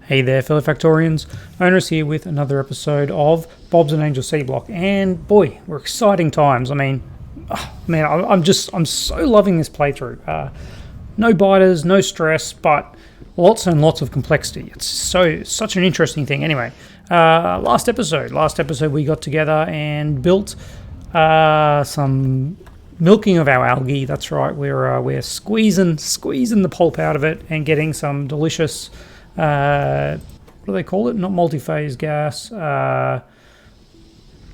Hey there, fellow Factorians. Owners here with another episode of Bob's and Angel Seablock, and boy, we're exciting times. I mean, I'm so loving this playthrough. No biters, no stress, but lots and lots of complexity. It's such an interesting thing. Anyway, last episode we got together and built some milking of our algae. That's right. We're squeezing the pulp out of it and getting some delicious. What do they call it? Not multi-phase gas. Yeah,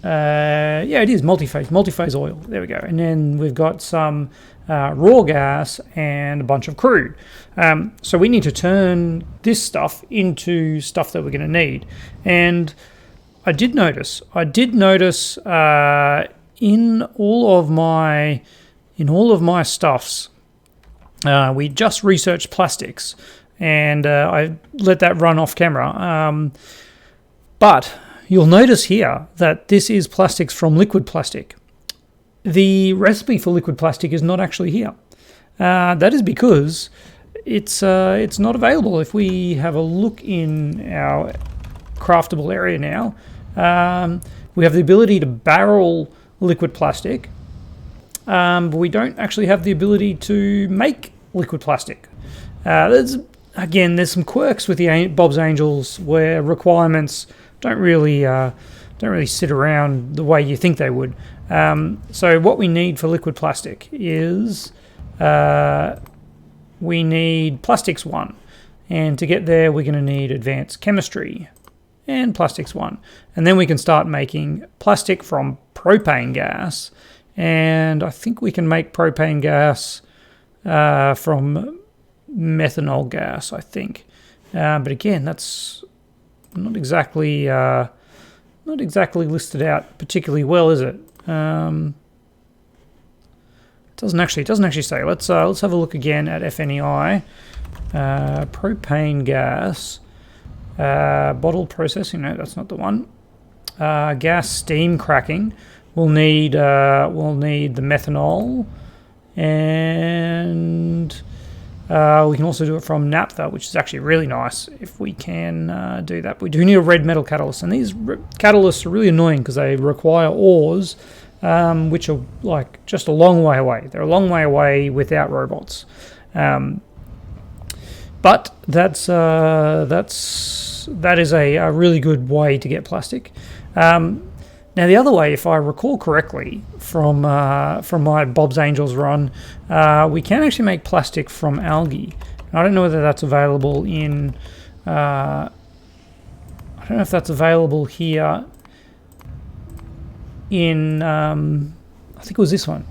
it is multi-phase oil. There we go. And then we've got some raw gas and a bunch of crude. So we need to turn this stuff into stuff that we're going to need. And I did notice in all of my stuffs, we just researched plastics. And I let that run off camera. But you'll notice here that this is plastics from liquid plastic. The recipe for liquid plastic is not actually here. That is because it's not available. If we have a look in our craftable area now, we have the ability to barrel liquid plastic, but we don't actually have the ability to make liquid plastic. There's some quirks with the Bob's Angels where requirements don't really sit around the way you think they would. So what we need for liquid plastic is we need plastics 1, and to get there we're going to need advanced chemistry and plastics 1, and then we can start making plastic from propane gas, and I think we can make propane gas from methanol gas, I think, but again, that's not exactly listed out particularly well, is it? It doesn't actually say. Let's have a look again at FNEI. Propane gas, bottle processing. No, that's not the one. Gas steam cracking. We'll need the methanol, and we can also do it from naphtha, which is actually really nice if we can do that. We do need a red metal catalyst, and these catalysts are really annoying because they require ores, which are like just a long way away. They're a long way away without robots, but that is a really good way to get plastic. Now, the other way, if I recall correctly from my Bob's Angels run, we can actually make plastic from algae. I don't know whether that's available in... I don't know if that's available here in... I think it was this one.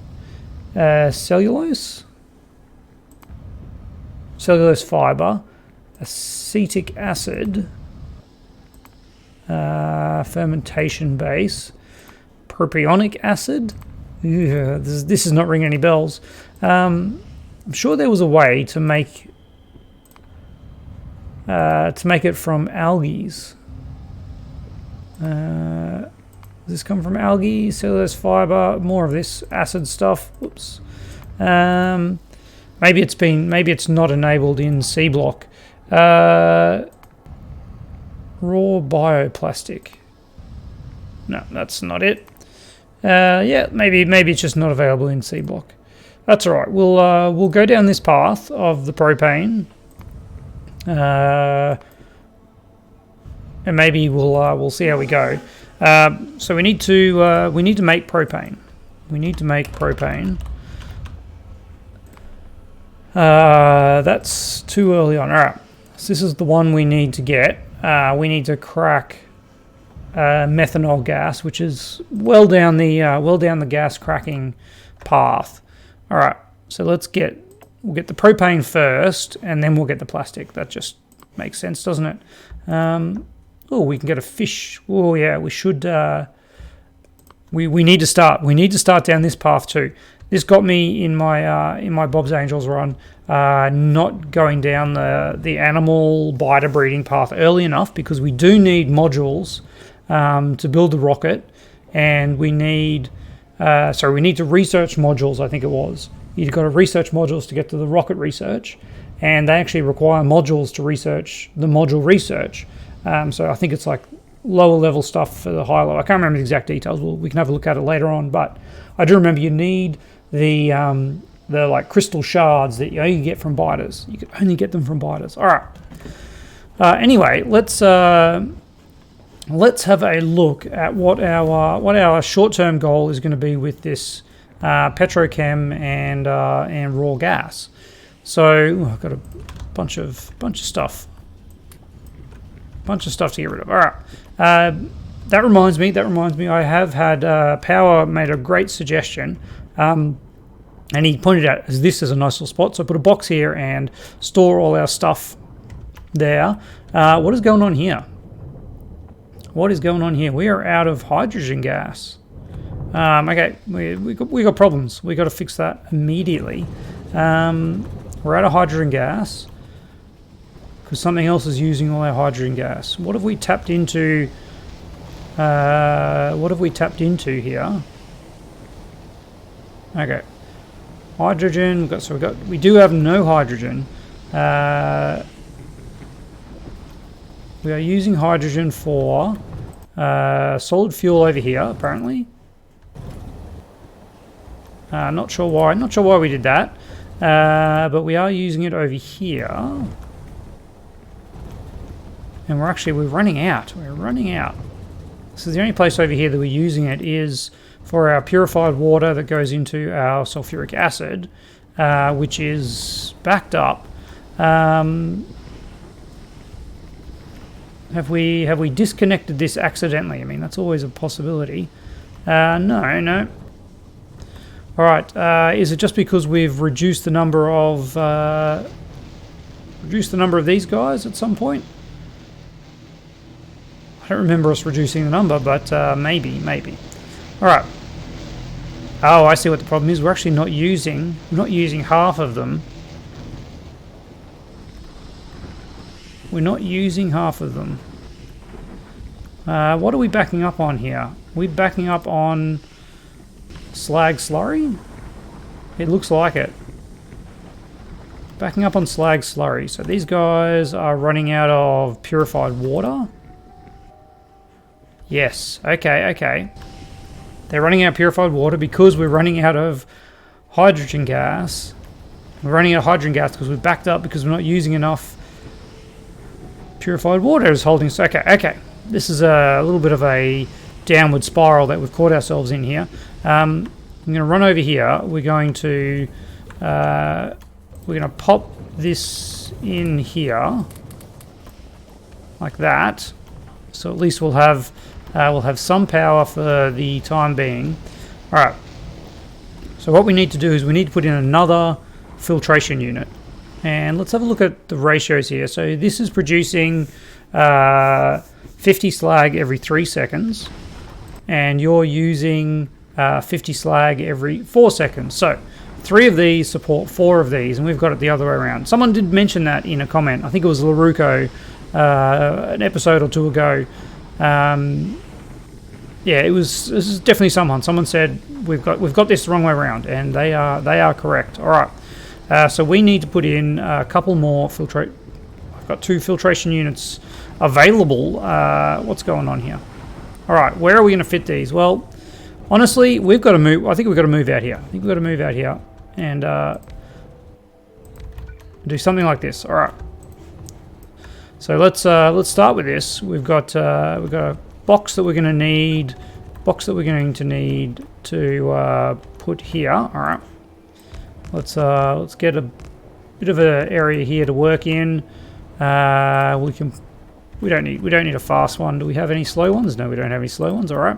Cellulose fibre, acetic acid, fermentation base, propionic acid. Yeah, this is not ringing any bells. I'm sure there was a way to make it from algae. Does this come from algae? Cellulose fiber, more of this acid stuff. Whoops. Maybe it's not enabled in Seablock. Raw bioplastic. No, that's not it. Yeah, maybe it's just not available in Seablock. That's all right. We'll go down this path of the propane, and maybe we'll see how we go. So we need to make propane. That's too early on. All right. So this is the one we need to get. We need to crack methanol gas, which is well down the gas cracking path. All right, so we'll get the propane first, and then we'll get the plastic. That just makes sense, doesn't it? We can get a fish. Oh yeah, we should. We need to start. We need to start down this path too. This got me in my Bob's Angels run, not going down the animal biter breeding path early enough, because we do need modules to build the rocket, and we need to research modules. I think it was you've got to research modules to get to the rocket research, and they actually require modules to research the module research. So I think it's like lower level stuff for the high level. I can't remember the exact details. We can have a look at it later on, but I do remember you need the like crystal shards that you only get from biters. You can only get them from biters. All right. Anyway, let's have a look at what our short-term goal is going to be with this petrochem and raw gas. So I've got a bunch of stuff to get rid of. All right. That reminds me. I have had Power made a great suggestion. And he pointed out this is a nice little spot. So I put a box here and store all our stuff there. What is going on here? What is going on here? We are out of hydrogen gas. Okay, we got problems. We got to fix that immediately. We're out of hydrogen gas because something else is using all our hydrogen gas. What have we tapped into? What have we tapped into here? Okay. Hydrogen, we do have no hydrogen. We are using hydrogen for solid fuel over here, apparently. Not sure why we did that. But we are using it over here. And we're running out. We're running out. So the only place over here that we're using it is for our purified water that goes into our sulfuric acid, which is backed up. Have we disconnected this accidentally? I mean, that's always a possibility. No. All right. Is it just because we've reduced the number of these guys at some point? I don't remember us reducing the number, but maybe. All right. Oh, I see what the problem is. We're actually not using half of them. We're not using half of them. What are we backing up on here? We're backing up on slag slurry? It looks like it. Backing up on slag slurry. So these guys are running out of purified water. Yes. Okay. They're running out of purified water because we're running out of hydrogen gas. We're running out of hydrogen gas because we're backed up because we're not using enough purified water is holding us. Okay. This is a little bit of a downward spiral that we've caught ourselves in here. I'm going to run over here. We're going to pop this in here like that. So at least we'll have some power for the time being. All right. So what we need to do is we need to put in another filtration unit. And let's have a look at the ratios here. So this is producing 50 slag every 3 seconds. And you're using 50 slag every 4 seconds. So 3 of these support 4 of these, and we've got it the other way around. Someone did mention that in a comment. I think it was LaRucco an episode or 2 ago. Yeah, this is definitely someone. Someone said we've got this the wrong way around, and they are correct. All right. So we need to put in a couple more filtrate. I've got 2 filtration units available. What's going on here? All right, where are we going to fit these? Well, honestly, we've got to move. I think we've got to move out here. And do something like this. All right. So let's start with this. We've got a box that we're going to need. To put here. All right. Let's get a bit of an area here to work in. We don't need a fast one. Do we have any slow ones? No, we don't have any slow ones. All right.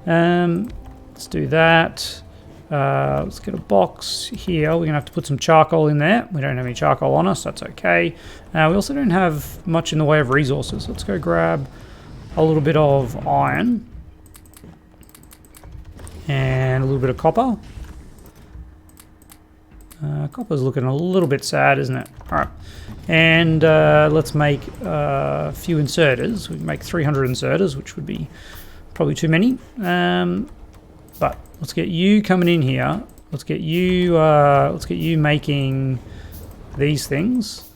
Let's do that. Let's get a box here. We're gonna have to put some charcoal in there. We don't have any charcoal on us. That's okay. We also don't have much in the way of resources. Let's go grab a little bit of iron and a little bit of copper. Copper's looking a little bit sad, isn't it? All right. And let's make a few inserters. We can make 300 inserters, which would be probably too many. But let's get you coming in here. Let's get you making these things,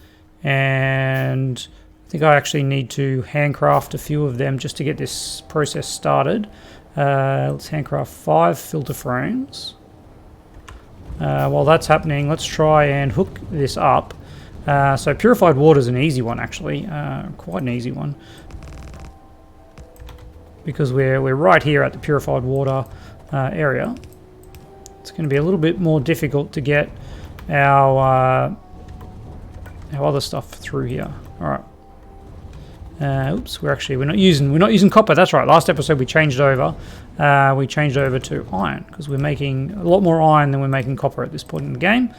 and I think I actually need to handcraft a few of them just to get this process started. Let's handcraft 5 filter frames. While that's happening, let's try and hook this up. So purified water is an easy one, actually, quite an easy one, because we're right here at the purified water area. It's going to be a little bit more difficult to get our other stuff through here. All right. Oops, we're not using copper. That's right. Last episode we changed over. We changed over to iron because we're making a lot more iron than we're making copper at this point in the game,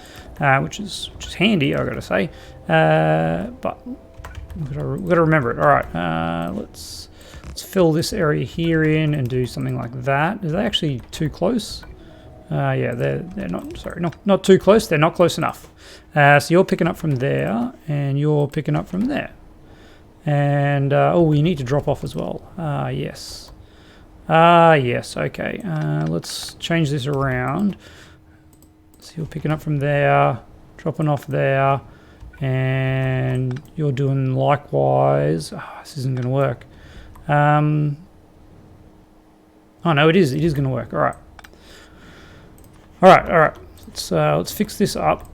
which is handy, I gotta say. But we've got to remember it. All right. Let's fill this area here in and do something like that. Is that actually too close? Yeah, they're not. Sorry, not too close. They're not close enough. So you're picking up from there, and you're picking up from there. And, oh, we need to drop off as well. Yes. Yes, okay. Let's change this around. So you're picking up from there, dropping off there, and you're doing likewise. Oh, this isn't going to work. Oh, no, it is. It is going to work. All right. All right. Let's fix this up.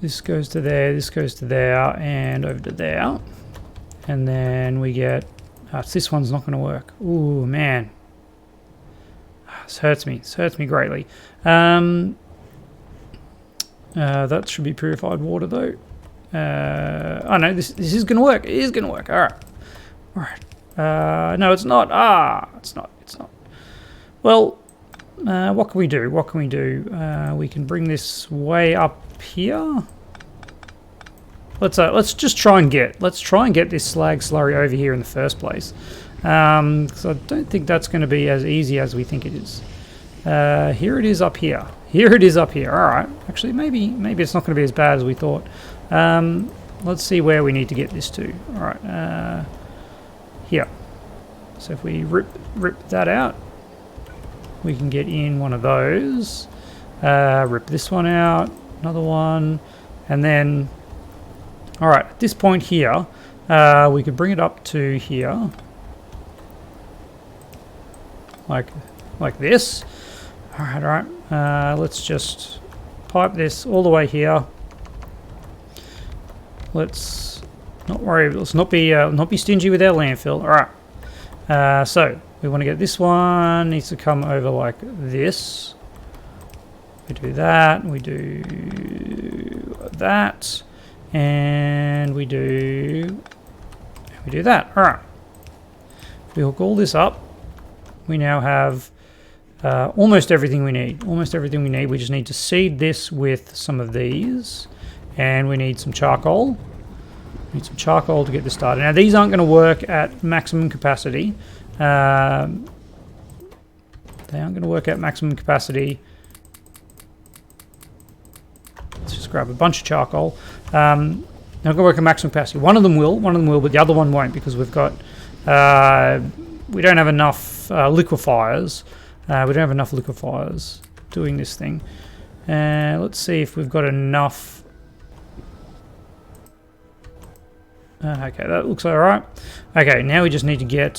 This goes to there, this goes to there, and over to there. And then we get... this one's not going to work. Ooh, man. This hurts me. This hurts me greatly. That should be purified water, though. Oh, no, this is going to work. It is going to work. All right. All right. No, it's not. It's not. It's not. Well, what can we do? What can we do? We can bring this way up here. Let's just try and get this slag slurry over here in the first place, because I don't think that's going to be as easy as we think it is. Here it is up here. Here it is up here. All right. Actually, maybe it's not going to be as bad as we thought. Let's see where we need to get this to. All right. Here. So if we rip that out, we can get in one of those. Rip this one out. Another one, and then. All right, at this point here, we could bring it up to here, like this. All right. Let's just pipe this all the way here. Let's not worry. Let's not be stingy with our landfill. All right. So we want to get this one needs to come over like this. We do that. We do that. And we do that. All right. If we hook all this up, we now have almost everything we need. Almost everything we need. We just need to seed this with some of these, and we need some charcoal. We need some charcoal to get this started. Now these aren't going to work at maximum capacity. They aren't going to work at maximum capacity. Let's just grab a bunch of charcoal. Not going to work at maximum capacity. One of them will, but the other one won't because we've got we don't have enough liquefiers. We don't have enough liquefiers doing this thing. Let's see if we've got enough. Okay, that looks all right. Okay, now we just need to get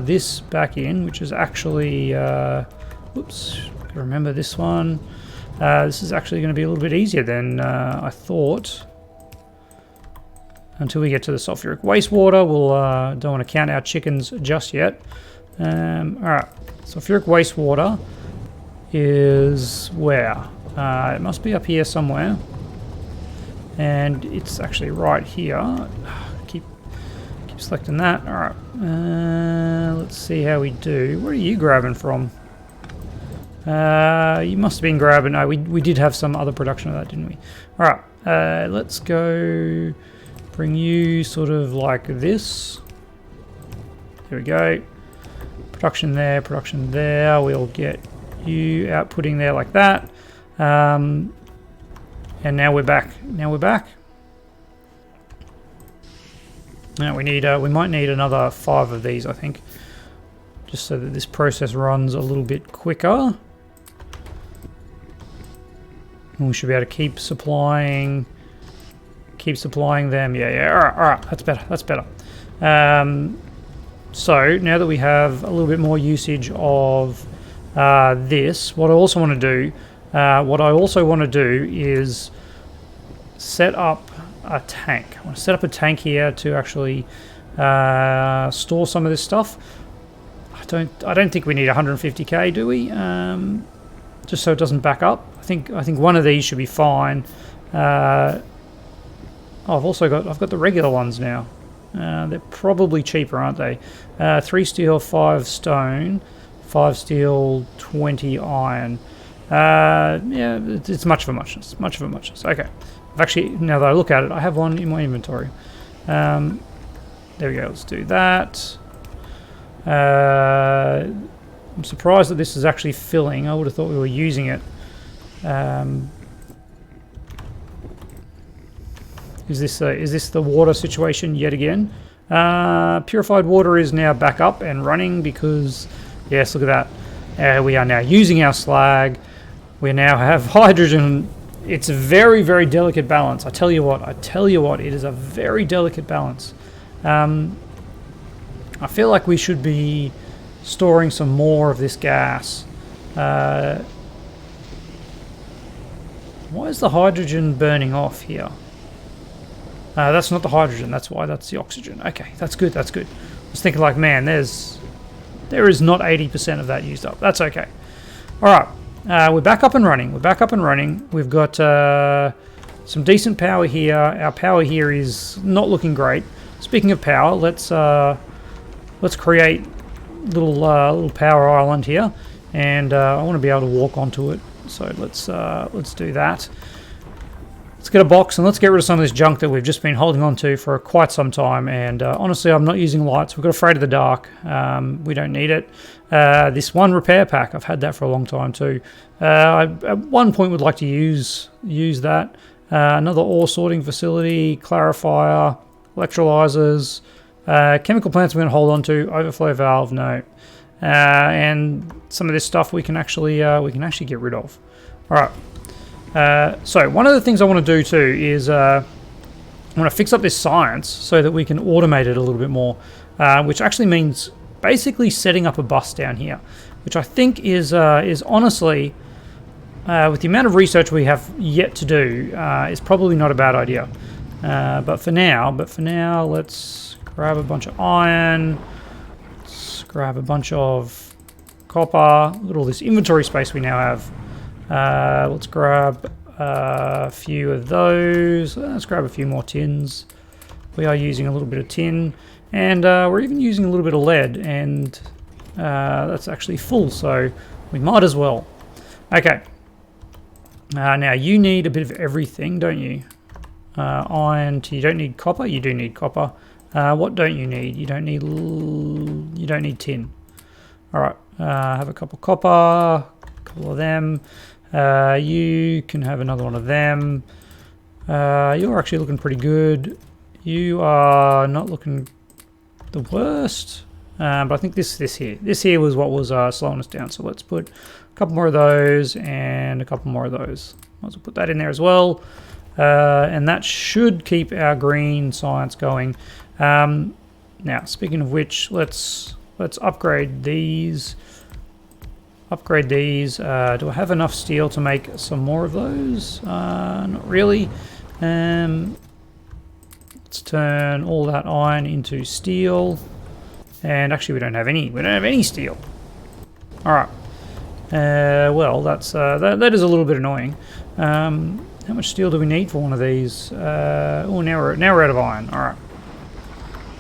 this back in, which is actually. Oops, gotta remember this one. This is actually going to be a little bit easier than I thought. Until we get to the sulfuric wastewater, we'll don't want to count our chickens just yet. All right, sulfuric wastewater is where? It must be up here somewhere, and it's actually right here. Keep selecting that. All right, let's see how we do. Where are you grabbing from? You must have been grabbing. No, we did have some other production of that, didn't we? All right, let's go. Bring you sort of like this. There we go. Production there, production there. We'll get you outputting there like that. And now we're back. Now we're back. Now we need. We might need another 5 of these, I think, just so that this process runs a little bit quicker. And we should be able to keep supplying keep supplying them. Yeah. All right. That's better. That's better. So now that we have a little bit more usage of this, what I also want to do is set up a tank. I want to set up a tank here to actually store some of this stuff. I don't think we need 150k, do we? Just so it doesn't back up. I think one of these should be fine. I've got the regular ones now. They're probably cheaper, aren't they? 3 steel, 5 stone, 5 steel, 20 iron. Yeah, it's much of a muchness. Much of a muchness. Okay. I've actually, now that I look at it, I have one in my inventory. There we go. Let's do that. I'm surprised that this is actually filling. I would have thought we were using it. Is this the water situation yet again? Purified water is now back up and running because, yes, look at that. We are now using our slag. We now have hydrogen. It's a very, very delicate balance. I tell you what, it is a very delicate balance. I feel like we should be storing some more of this gas. Why is the hydrogen burning off here? That's not the hydrogen, that's why, that's the oxygen. Okay, that's good, that's good. I was thinking like, man, there is not 80% of that used up. That's okay. Alright, we're back up and running. We've got some decent power here. Our power here is not looking great. Speaking of power, let's create little power island here, and I want to be able to walk onto it. So let's do that. Let's get a box and let's get rid of some of this junk that we've just been holding on to for quite some time. And honestly, I'm not using lights. We've got Afraid of the Dark. We don't need it. This one repair pack, I've had that for a long time too. I at one point would like to use that. Another ore sorting facility, clarifier, electrolyzers, chemical plants we're going to hold on to. Overflow valve, no. And some of this stuff we can actually get rid of. All right. So one of the things I want to do too is I want to fix up this science so that we can automate it a little bit more, which actually means basically setting up a bus down here, which I think is honestly, with the amount of research we have yet to do, is probably not a bad idea. But for now, let's grab a bunch of iron. Let's grab a bunch of copper. Look at all this inventory space we now have. Let's grab a few of those. Let's grab a few more tins. We are using a little bit of tin, and we're even using a little bit of lead, and that's actually full, so we might as well. Okay. Now you need a bit of everything, don't you? Iron. You don't need copper. You do need copper. What don't you need? You don't need tin. All right. Have a couple copper. A couple of them. You can have another one of them. You're actually looking pretty good. You are not looking the worst. But I think this here was what was slowing us down. So let's put a couple more of those and a couple more of those. Might as well put that in there as well. And that should keep our green science going. Now, speaking of which, let's upgrade these. Do I have enough steel to make some more of those? Not really. Let's turn all that iron into steel. And actually, we don't have any steel. All right. Well, that is a little bit annoying. How much steel do we need for one of these? Oh, now we're out of iron. All right.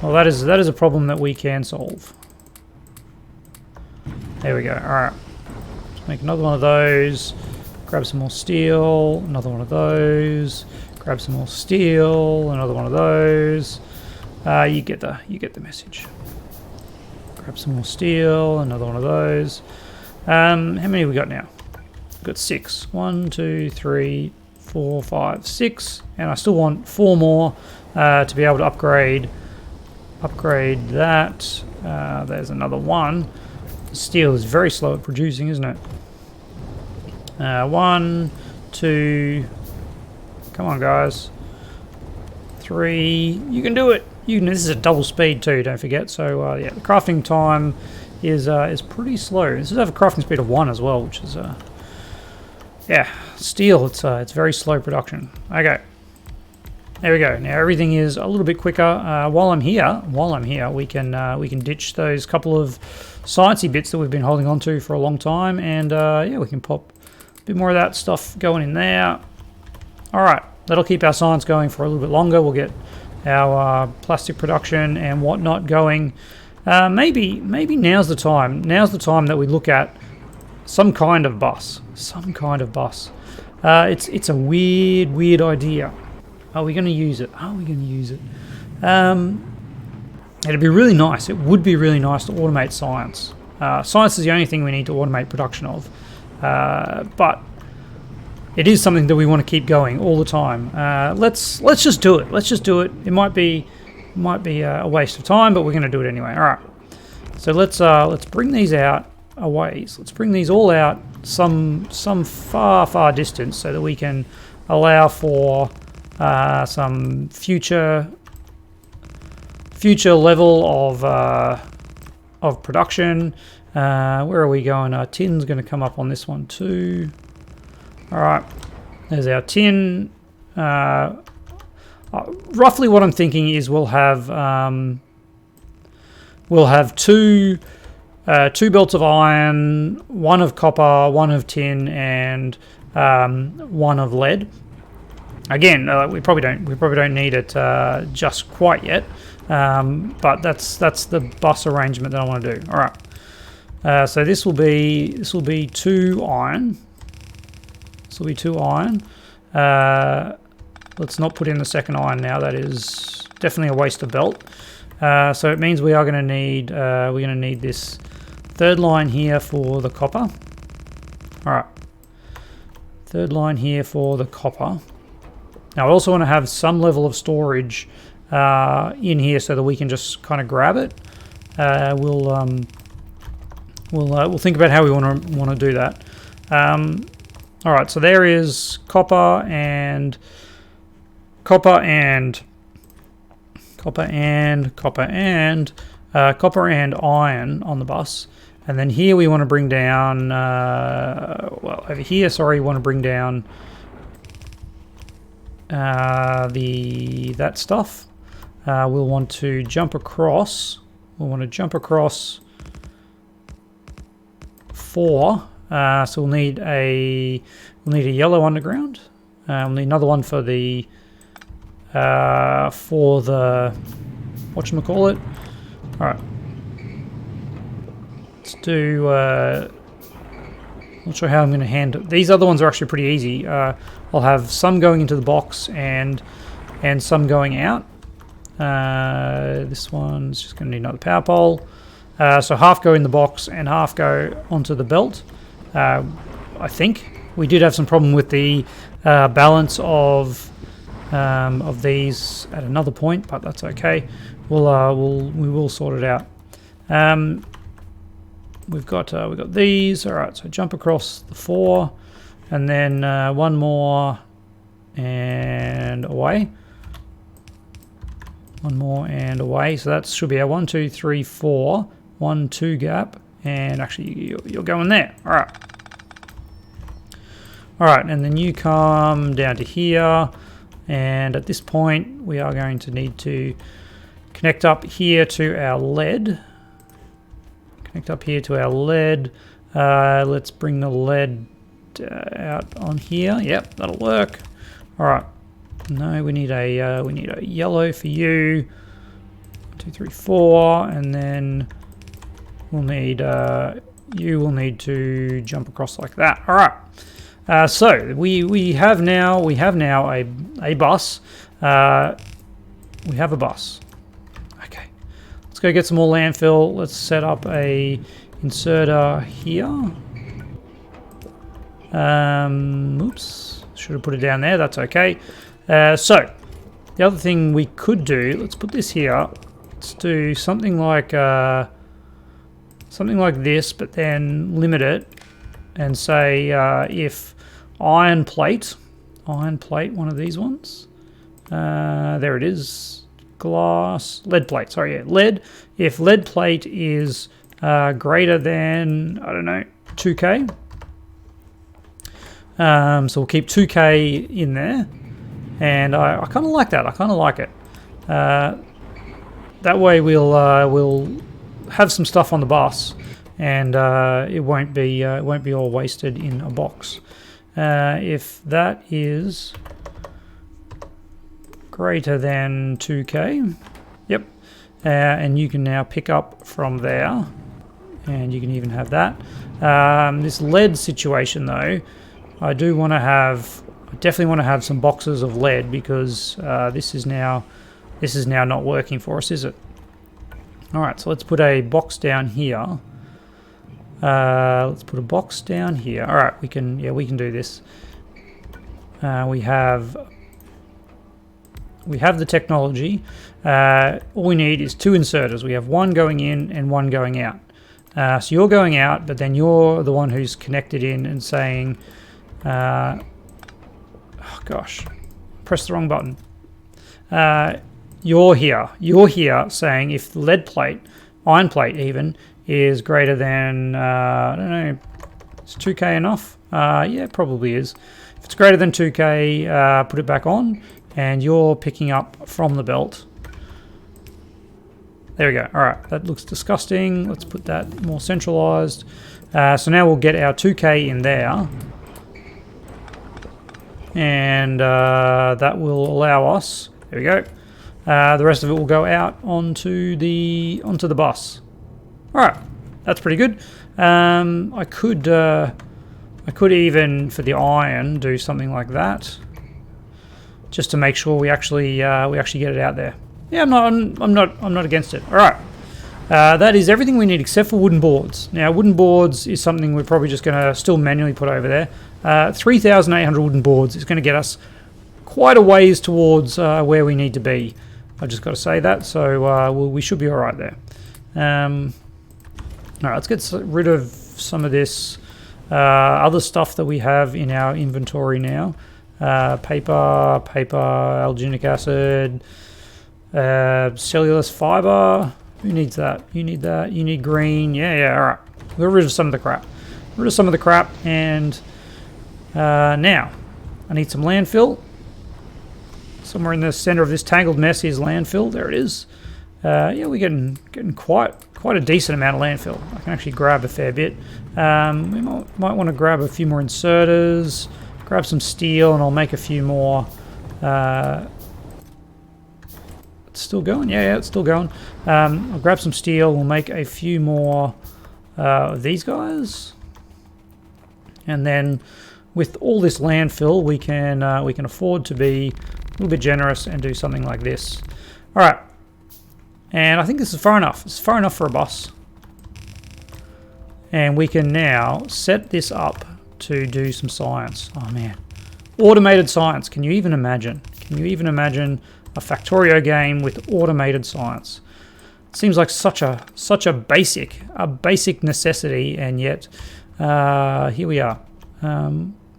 Well, that is a problem that we can solve. There we go. All right. Let's make another one of those. Grab some more steel. Another one of those. Grab some more steel. Another one of those. You get the message. Grab some more steel. Another one of those. How many have we got now? We've got 6. 1, 2, 3, 4, 5, 6, and I still want 4 more to be able to upgrade that. There's another one. Steel is very slow at producing, isn't it? 1, 2, come on guys. 3. You can do it. This is at double speed too, don't forget. So yeah, the crafting time is pretty slow. This is have a crafting speed of 1 as well, which is yeah, steel. It's very slow production. Okay, there we go. Now everything is a little bit quicker. While I'm here, we can ditch those couple of sciencey bits that we've been holding on to for a long time, and yeah, we can pop a bit more of that stuff going in there. All right, that'll keep our science going for a little bit longer. We'll get our plastic production and whatnot going. Maybe now's the time. Now's the time that we look at some kind of bus. It's a weird idea. Are we going to use it? It'd be really nice. It would be really nice to automate science. Science is the only thing we need to automate production of. But it is something that we want to keep going all the time. Let's just do it. It might be a waste of time, but we're going to do it anyway. All right. So let's bring these out a ways. Let's bring these all out some far distance so that we can allow for some future level of production. Where are we going? Our tin's going to come up on this one too. All right, there's our tin. Roughly what I'm thinking is we'll have two belts of iron, 1 of copper, 1 of tin, and 1 of lead. Again, we probably don't need it just quite yet, but that's the bus arrangement that I want to do. All right, so this will be 2 iron. This will be 2 iron. Let's not put in the second iron now. That is definitely a waste of belt. So it means we are going to need this 3rd line here for the copper. All right, 3rd line here for the copper. Now I also want to have some level of storage in here so that we can just kind of grab it. We'll think about how we want to do that. All right, so there is copper and iron on the bus, and then here we want to bring down well, over here, sorry, we want to bring down that stuff. We'll want to jump across. 4. So we'll need a yellow underground. We'll need another one for the whatchamacallit. All right. Let's do. Not sure how I'm going to handle these. Other ones are actually pretty easy. I'll have some going into the box and some going out. This one's just going to need another power pole. So half go in the box and half go onto the belt. I think we did have some problem with the balance of these at another point, but that's okay. We will sort it out. We've got these. All right, so jump across the 4, and then 1 more and away. 1 more and away. So that should be our 1, 2, 3, 4, 1, 2 gap, and actually you're going there. All right. All right, and then you come down to here, and at this point we are going to need to connect up here to our lead. Let's bring the lead out on here. Yep, that'll work. All right. No, we need a yellow for you. 1, 2, 3, 4, and then we'll need you will need to jump across like that. All right. So we have now a bus. We have a bus. Okay. Let's go get some more landfill. Let's set up a inserter here. Oops. Should have put it down there. That's okay. So the other thing we could do, let's put this here. Let's do something like this, but then limit it and say if iron plate, one of these ones. There it is. Glass, lead plate. Sorry, yeah, lead. If lead plate is greater than, I don't know, 2K. So we'll keep 2K in there. And I kind of like that. I kind of like it. That way we'll have some stuff on the bus, and it won't be all wasted in a box. If that is greater than 2K, yep, and you can now pick up from there, and you can even have that. This lead situation though, I do want to have. I definitely want to have some boxes of lead, because this is now not working for us, is it? All right, so let's put a box down here. Let's put a box down here. All right, we can do this. We have the technology. All we need is 2 inserters. We have one going in and one going out. So you're going out, but then you're the one who's connected in and saying, oh gosh, press the wrong button. You're here saying if the lead plate, iron plate even, is greater than, I don't know, is 2K enough? Yeah, it probably is. If it's greater than 2K, put it back on, and you're picking up from the belt. There we go. All right, that looks disgusting. Let's put that more centralized. So now we'll get our 2K in there. And that will allow us, there we go, the rest of it will go out onto the bus. All right, that's pretty good. I could even, for the iron, do something like that, just to make sure we actually get it out there. Yeah, I'm not against it. All right, that is everything we need except for wooden boards. Now, wooden boards is something we're probably just going to still manually put over there. 3,800 wooden boards is going to get us quite a ways towards where we need to be. I've just got to say that, so we should be all right there. All right, let's get rid of some of this other stuff that we have in our inventory now. Paper, alginic acid, cellulose fiber. Who needs that? You need that. You need green. Yeah, all right. We're rid of some of the crap. And now I need some landfill. Somewhere in the center of this tangled mess is landfill. There it is. Yeah, we're getting quite a decent amount of landfill. I can actually grab a fair bit. We might want to grab a few more inserters, grab some steel, and I'll make a few more. It's still going? Yeah, it's still going. I'll grab some steel. We'll make a few more of these guys. And then with all this landfill, we can afford to be a little bit generous and do something like this. All right. And I think this is far enough. It's far enough for a bus. And we can now set this up to do some science. Oh man. Automated science. Can you even imagine? Can you even imagine a Factorio game with automated science? It seems like such a basic necessity, and yet here we are.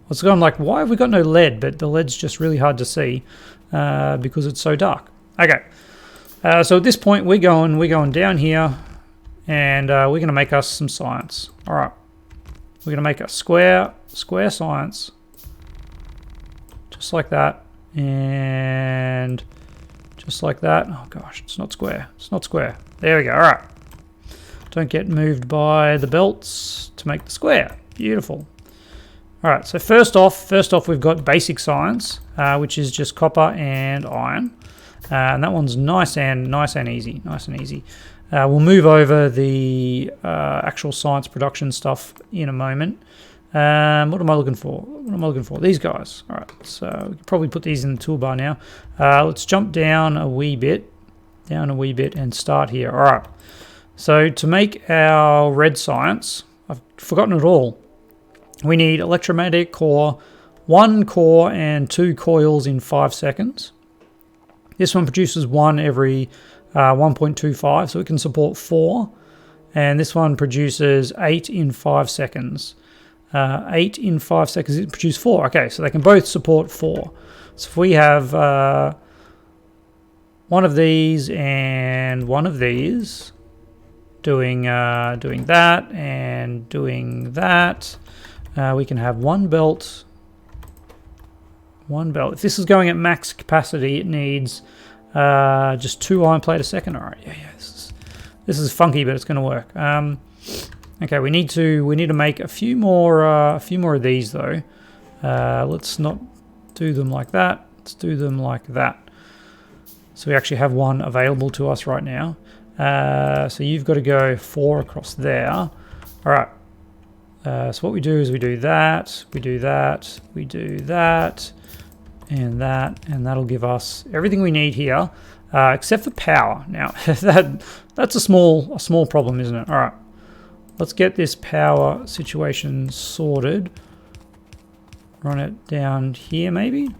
It's going like, why have we got no lead? But the lead's just really hard to see because it's so dark. Okay. So at this point, we're going down here, and we're going to make us some science. All right, we're going to make a square science, just like that, and just like that. Oh gosh, it's not square. It's not square. There we go. All right. Don't get moved by the belts to make the square. Beautiful. All right. So first off, we've got basic science, which is just copper and iron. And that one's nice and easy. We'll move over the actual science production stuff in a moment. What am I looking for? These guys. All right, so we can probably put these in the toolbar now. Let's jump down a wee bit, and start here. All right. So to make our red science, I've forgotten it all. We need electromagnetic core, 1 core and 2 coils in 5 seconds. This one produces 1 every 1.25, so it can support 4. And this one produces 8 in 5 seconds. 8 in 5 seconds, it produces 4. Okay, so they can both support 4. So if we have one of these and one of these, doing that and doing that. We can have one belt. If this is going at max capacity, it needs just 2 iron plate a second. All right, yeah. This is funky, but it's going to work. Okay, we need to make a few more of these though. Let's not do them like that. Let's do them like that. So we actually have one available to us right now. So you've got to go 4 across there. All right. So what we do is we do that, we do that, we do that, and that'll give us everything we need here, except for power. Now that's a small problem, isn't it? All right. Let's get this power situation sorted. Run it down here, maybe.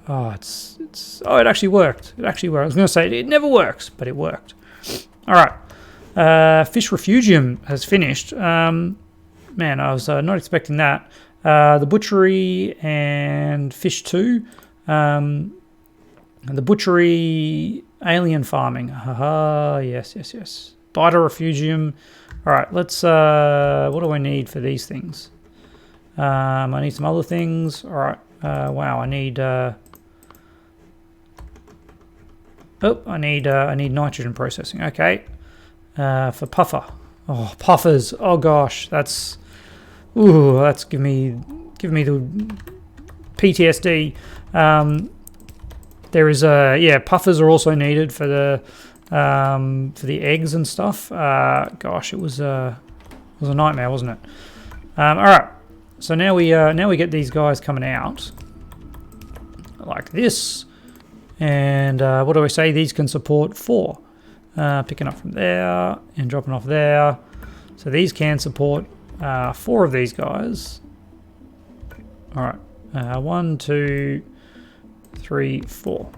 Oh, it actually worked. It actually worked. I was going to say it never works, but it worked. All right. Fish refugium has finished. Man, I was not expecting that. The butchery and fish 2. And the butchery alien farming. Haha, yes. Biter refugium. All right, let's, what do I need for these things? I need some other things. All right. Wow, I need nitrogen processing. Okay. For puffer. Oh, puffers. Oh gosh, that's give me the PTSD. There is puffers are also needed for the eggs and stuff. Gosh, it was a nightmare, wasn't it? All right. So now we get these guys coming out like this, and what do I say? These can support 4. Picking up from there and dropping off there. So these can support 4 of these guys. All right, 1, 2, 3, 4.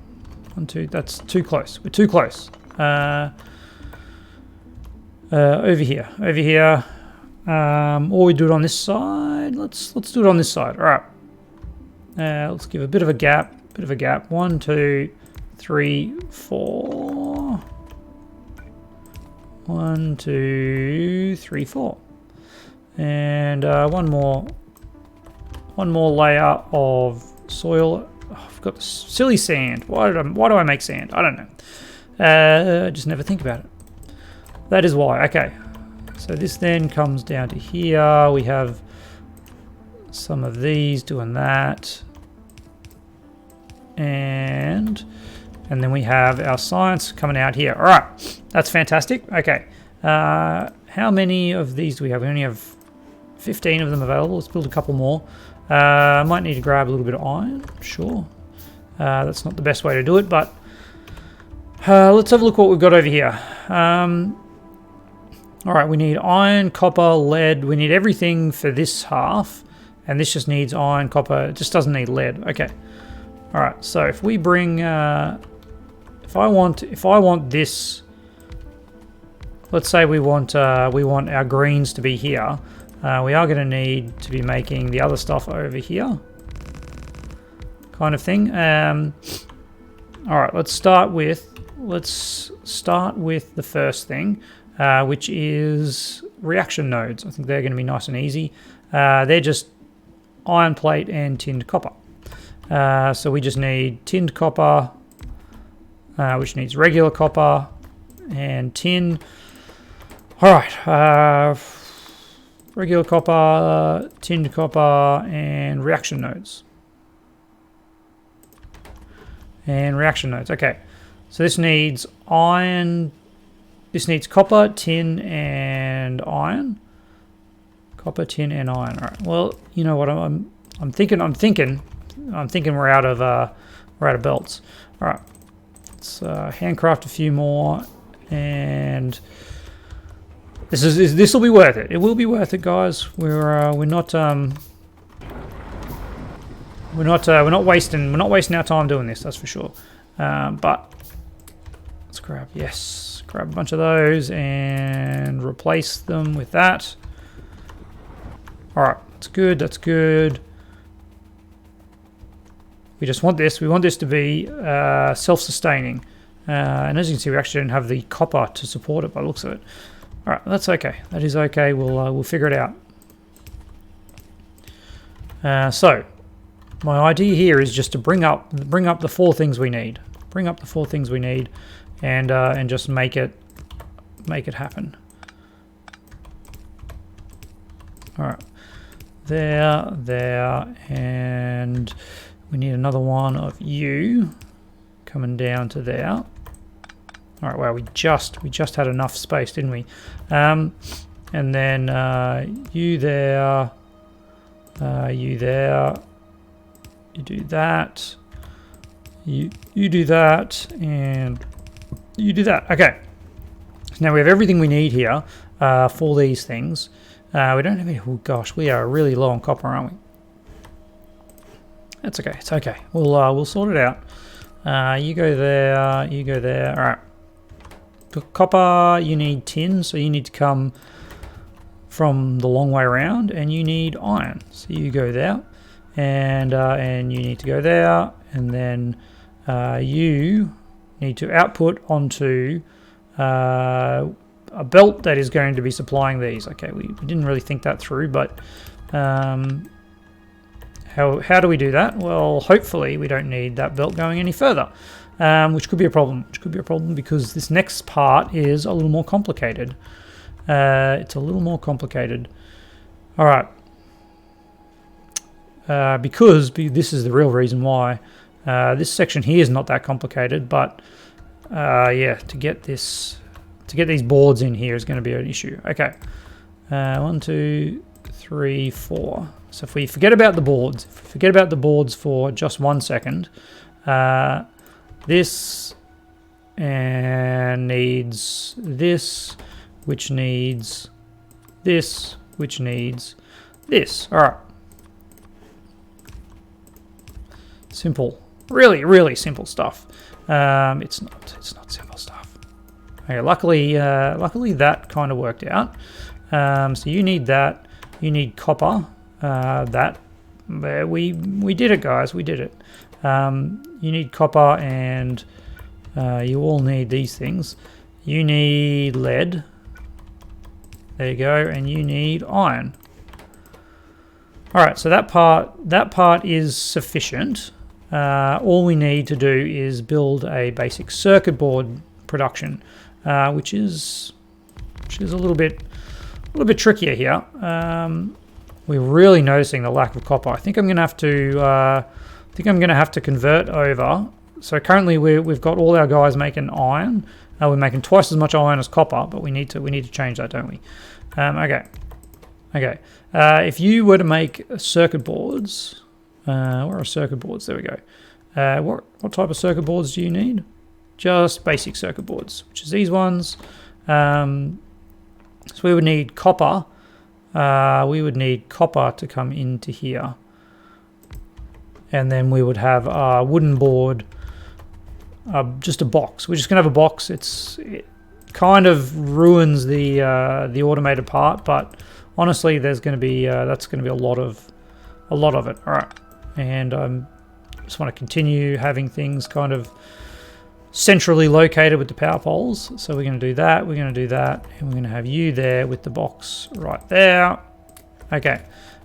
1, 2. That's too close. We're too close. Over here. Or we do it on this side. Let's do it on this side. All right. Let's give a bit of a gap. 1, 2, 3, 4. 1, 2, 3, 4. And one more layer of soil. Oh, I've got the silly sand. Why do I make sand? I don't know. I just never think about it. That is why. Okay. So this then comes down to here. We have some of these doing that. And then we have our science coming out here. All right. That's fantastic. Okay. How many of these do we have? We only have 15 of them available. Let's build a couple more. I might need to grab a little bit of iron. Sure. That's not the best way to do it, but let's have a look what we've got over here. All right, we need iron, copper, lead. We need everything for this half, and this just needs iron, copper. It just doesn't need lead. Okay. All right. So if we bring, if I want this, let's say we want our greens to be here. We are going to need to be making the other stuff over here, kind of thing. All right. Let's start with the first thing. Which is reaction nodes. I think they're going to be nice and easy. They're just iron plate and tinned copper. So we just need tinned copper, which needs regular copper and tin. All right, regular copper, tinned copper, and reaction nodes. Okay, so this needs iron. This needs copper, tin, and iron. Copper, tin, and iron. All right. Well, you know what? I'm thinking we're out of belts. All right. Let's handcraft a few more, and this will be worth it. It will be worth it, guys. We're not wasting our time doing this. That's for sure. But let's grab a bunch of those and replace them with that. All right, that's good. We just want this. We want this to be self-sustaining. And as you can see, we actually don't have the copper to support it by the looks of it. All right, that's okay. That is okay. We'll figure it out. So my idea here is just to bring up the 4 things we need. Bring up the 4 things we need, and just make it happen. All right, there, and we need another one of you coming down to there. All right, well, we just had enough space, didn't we? And then you there, you there, you do that, you do that, and you do that. Okay, so now we have everything we need here for these things. We don't have any. Oh gosh, we are really low on copper, aren't we? That's okay. It's okay. We'll sort it out. You go there. You go there. All right. For copper, you need tin, so you need to come from the long way around, and you need iron, so you go there, and you need to go there, and then you need to output onto a belt that is going to be supplying these. Okay, we didn't really think that through, but how do we do that? Well, hopefully we don't need that belt going any further, which could be a problem. Because this next part is a little more complicated. It's a little more complicated. All right. Because this is the real reason why. This section here is not that complicated, but yeah, to get these boards in here is going to be an issue. Okay, 1, 2, 3, 4. So if we forget about the boards, for just 1 second, this and needs this, which needs this, which needs this. All right, simple, really simple stuff. It's not simple stuff. Okay, luckily that kind of worked out. So you need that. You need copper. We did it, guys. We did it. You need copper, and you all need these things. You need lead. There you go, and you need iron. All right, so that part is sufficient. All we need to do is build a basic circuit board production, which is a little bit trickier here. We're really noticing the lack of copper. I think I'm going to have to convert over. So currently we've got all our guys making iron. We're making twice as much iron as copper, but we need to change that, don't we? Okay. If you were to make circuit boards, where are circuit boards? There we go. What type of circuit boards do you need? Just basic circuit boards, which is these ones. So we would need copper. We would need copper to come into here, and then we would have a wooden board, just a box. We're just gonna have a box. It kind of ruins the automated part, but honestly, that's gonna be a lot of it. All right, and just want to continue having things kind of centrally located with the power poles. So we're going to do that, we're going to do that, and we're going to have you there with the box right there. Okay,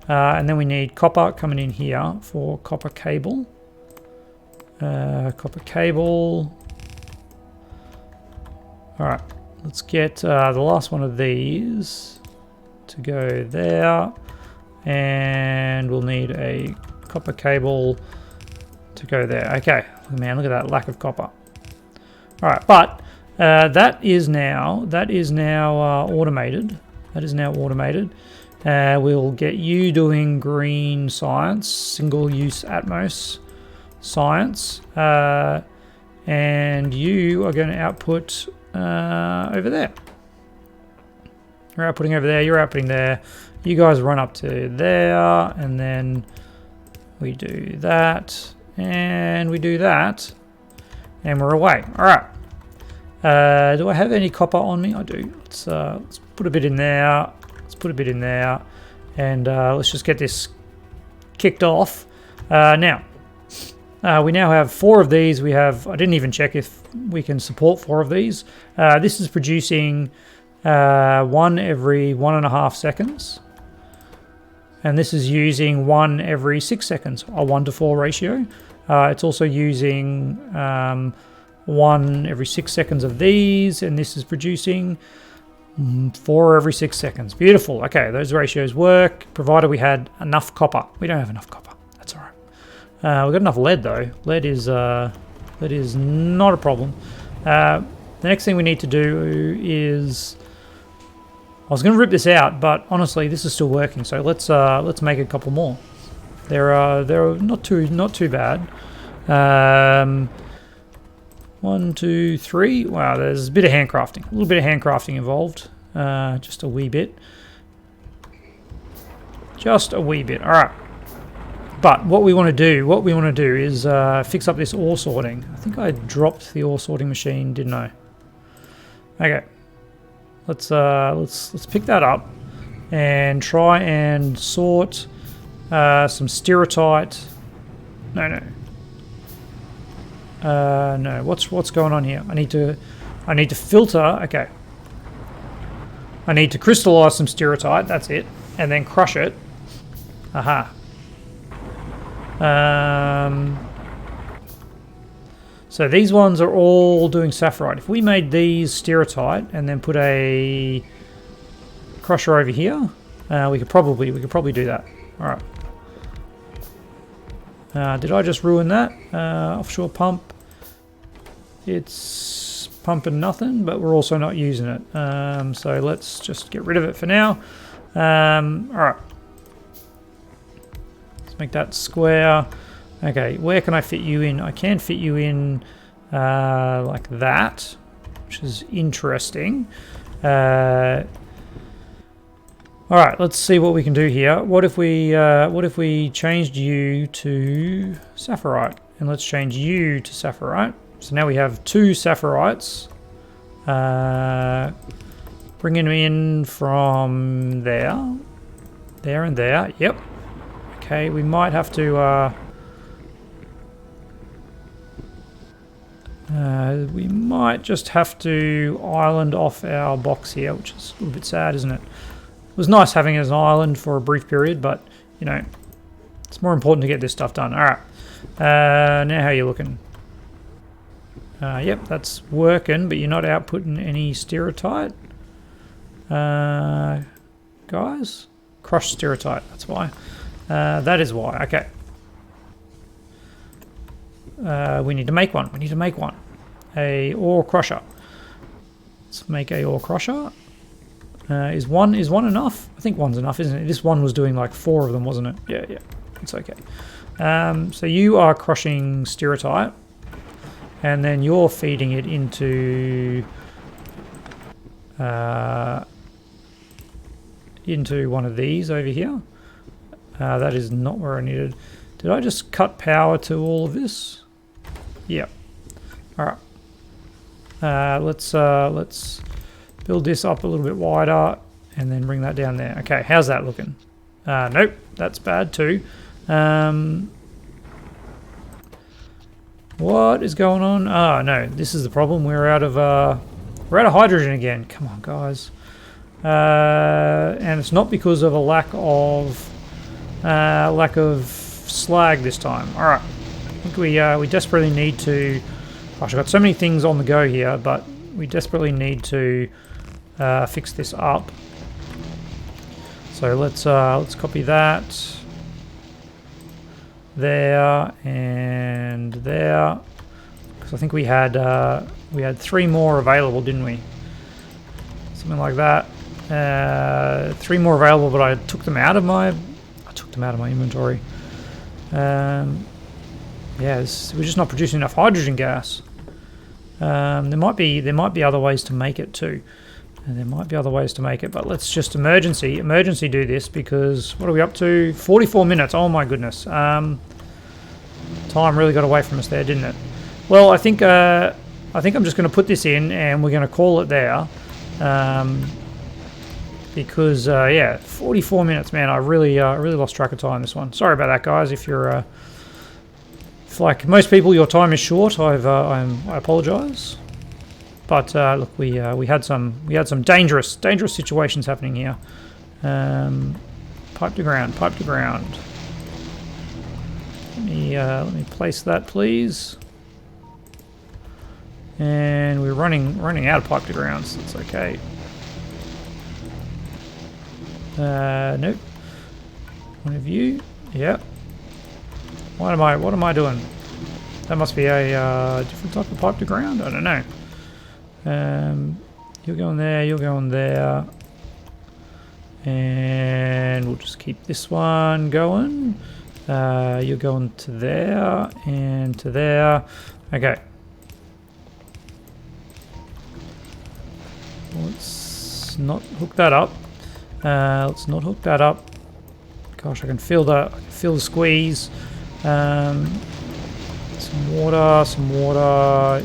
and then we need copper coming in here for copper cable. Copper cable. All right, let's get the last one of these to go there, and we'll need a copper cable to go there. Okay, man, look at that lack of copper. All right, but that is now automated. That is now automated. We'll get you doing green science, single-use Atmos science, and you are going to output over there. You're outputting over there. You're outputting there. You guys run up to there, and then we do that, and we do that, and we're away. All right. Do I have any copper on me? I do. Let's put a bit in there. Let's put a bit in there, and let's just get this kicked off. Now, We now have 4 of these. We have, I didn't even check if we can support 4 of these. This is producing 1 every 1.5 seconds. And this is using 1 every 6 seconds, a 1:4 ratio. It's also using 1 every 6 seconds of these, and this is producing 4 every 6 seconds. Beautiful. Okay, those ratios work, provided we had enough copper. We don't have enough copper. That's all right. We've got enough lead, though. Lead is not a problem. The next thing we need to do is... I was going to rip this out, but honestly, this is still working. So let's make a couple more. They're not too bad. 1, 2, 3. Wow, there's a bit of handcrafting. A little bit of handcrafting involved. Just a wee bit. Just a wee bit. All right. But what we want to do is fix up this ore sorting. I think I dropped the ore sorting machine, didn't I? Okay. Let's pick that up and try and sort some stereotyte. No. No. What's going on here? I need to filter. Okay. I need to crystallize some stereotyte. That's it, and then crush it. Aha. So these ones are all doing sapphirite. If we made these stereotyte and then put a crusher over here, we could probably do that. All right. Did I just ruin that? Offshore pump. It's pumping nothing, but we're also not using it. So let's just get rid of it for now. All right. Let's make that square. Okay, where can I fit you in? I can fit you in like that, which is interesting. All right, let's see what we can do here. What if we changed you to sapphirite, and let's change you to sapphirite. So now we have 2 sapphirites. Bringing them in from there, and there. Yep. Okay, we might have to. We might just have to island off our box here, which is a little bit sad, isn't it? It was nice having it as an island for a brief period, but, you know, it's more important to get this stuff done. All right. Now how are you looking? Yep, that's working, but you're not outputting any stereotyte. Guys? Crushed stereotyte, that's why. That is why. Okay. We need to make one. A ore crusher. Let's make a ore crusher. Is one enough? I think 1's enough, isn't it? This one was doing like 4 of them, wasn't it? Yeah. It's okay. So you are crushing stereotyte, and then you're feeding it into one of these over here. That is not where I needed. Did I just cut power to all of this? Yeah. All right. Let's build this up a little bit wider and then bring that down there. Okay, how's that looking? Nope, that's bad too. What is going on? Oh no, this is the problem. We're out of hydrogen again. Come on, guys. And it's not because of a lack of slag this time. All right. I think we desperately need to. Gosh, I've got so many things on the go here, but we desperately need to fix this up. So let's copy that there and there, because I think we had 3 more available, didn't we? Something like that. 3 more available, but I took them out of my inventory. Yeah, we're just not producing enough hydrogen gas. There might be other ways to make it too. And there might be other ways to make it, but let's just emergency do this, because what are we up to? 44 minutes. Oh my goodness. Time really got away from us there, didn't it? Well, I think I'm just going to put this in and we're going to call it there. Because yeah, 44 minutes, man. I really lost track of time this one. Sorry about that, guys. If you're If, like most people, your time is short, I apologise. But look, we had some dangerous situations happening here. Pipe to ground, pipe to ground. Let me place that, please. And we're running out of pipe to ground, so that's okay. Nope. One of you. Yep. What am I doing? That must be a different type of pipe to ground. I don't know. You're going there. You're going there. And we'll just keep this one going. You're going to there and to there. Okay. Let's not hook that up. Let's not hook that up. Gosh, I can feel the squeeze. Some water, some water.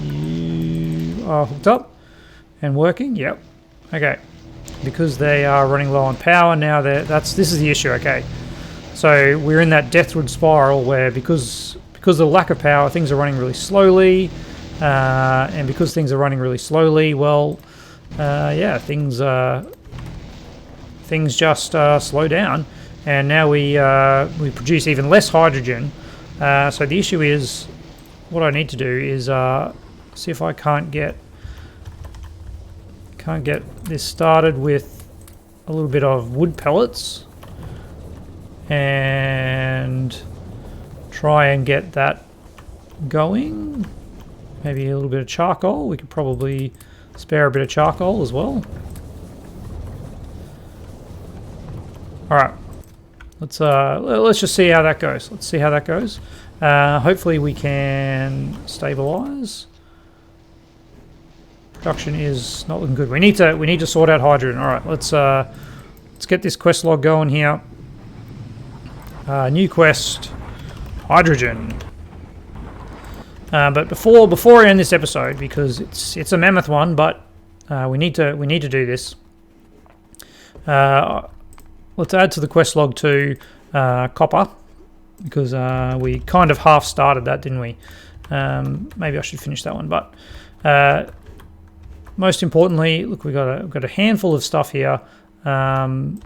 You are hooked up and working. Yep. Okay. Because they are running low on power now. This is the issue. Okay. So we're in that deathward spiral where because of the lack of power, things are running really slowly, and because things are running really slowly, well, yeah, things just slow down, and now we produce even less hydrogen. So the issue is, what I need to do is see if I can't get this started with a little bit of wood pellets and try and get that going. Maybe a little bit of charcoal. We could probably spare a bit of charcoal as well. Alright, let's just see how that goes. Let's see how that goes. Hopefully we can stabilize. Production is not looking good. We need to sort out hydrogen. All right, let's get this quest log going here. New quest, hydrogen. But before I end this episode, because it's a mammoth one, but we need to do this. Let's add to the quest log to copper, because we kind of half started that, didn't we? Maybe I should finish that one, but. Most importantly, look, we've got a handful of stuff here that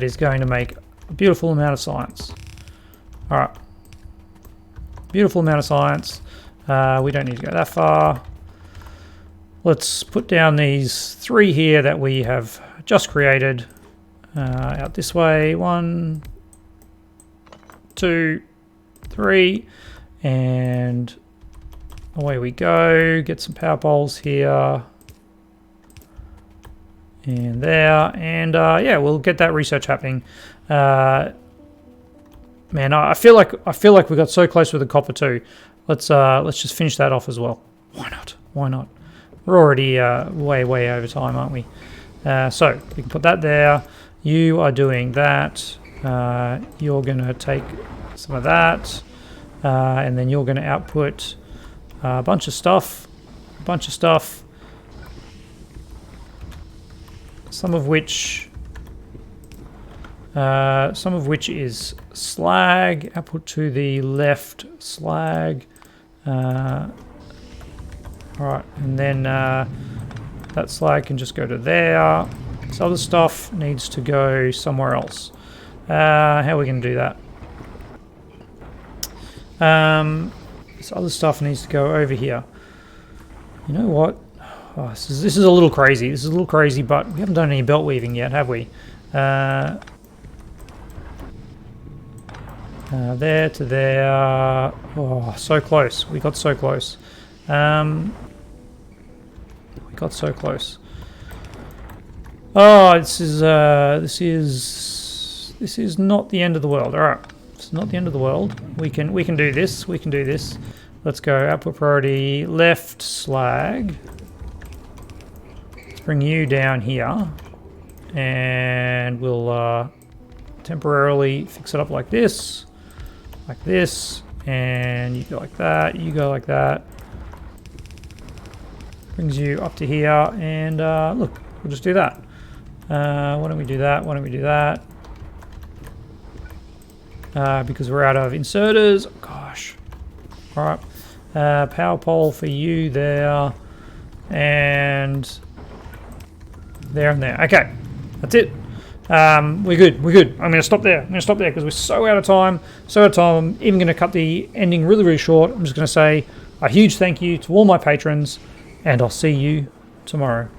is going to make a beautiful amount of science. All right, beautiful amount of science. We don't need to go that far. Let's put down these 3 here that we have just created out this way. 1, 2, 3, and away we go. Get some power poles here and there, and yeah, we'll get that research happening. Man, I feel like we got so close with the copper too. Let's just finish that off as well. Why not? Why not? We're already way over time, aren't we? So we can put that there. You are doing that. You're gonna take some of that, and then you're gonna output a bunch of stuff, some of which is slag. Output to the left, slag. All right, and then that slag can just go to there. This other stuff needs to go somewhere else. How are we going to do that? This other stuff needs to go over here. You know what? Oh, this is a little crazy. This is a little crazy, but we haven't done any belt weaving yet, have we? There to there. Oh, so close. We got so close. We got so close. Oh, this is not the end of the world. All right, it's not the end of the world. We can do this. We can do this. Let's go output priority left slag. Let's bring you down here, and we'll temporarily fix it up like this, and you go like that. You go like that. Brings you up to here, and look, we'll just do that. Why don't we do that? Why don't we do that? because we're out of inserters. Gosh. All right. Power pole for you there. And there and there. Okay. That's it. We're good. I'm going to stop there. Because we're so out of time. I'm even going to cut the ending really, really short. I'm just going to say a huge thank you to all my patrons, and I'll see you tomorrow.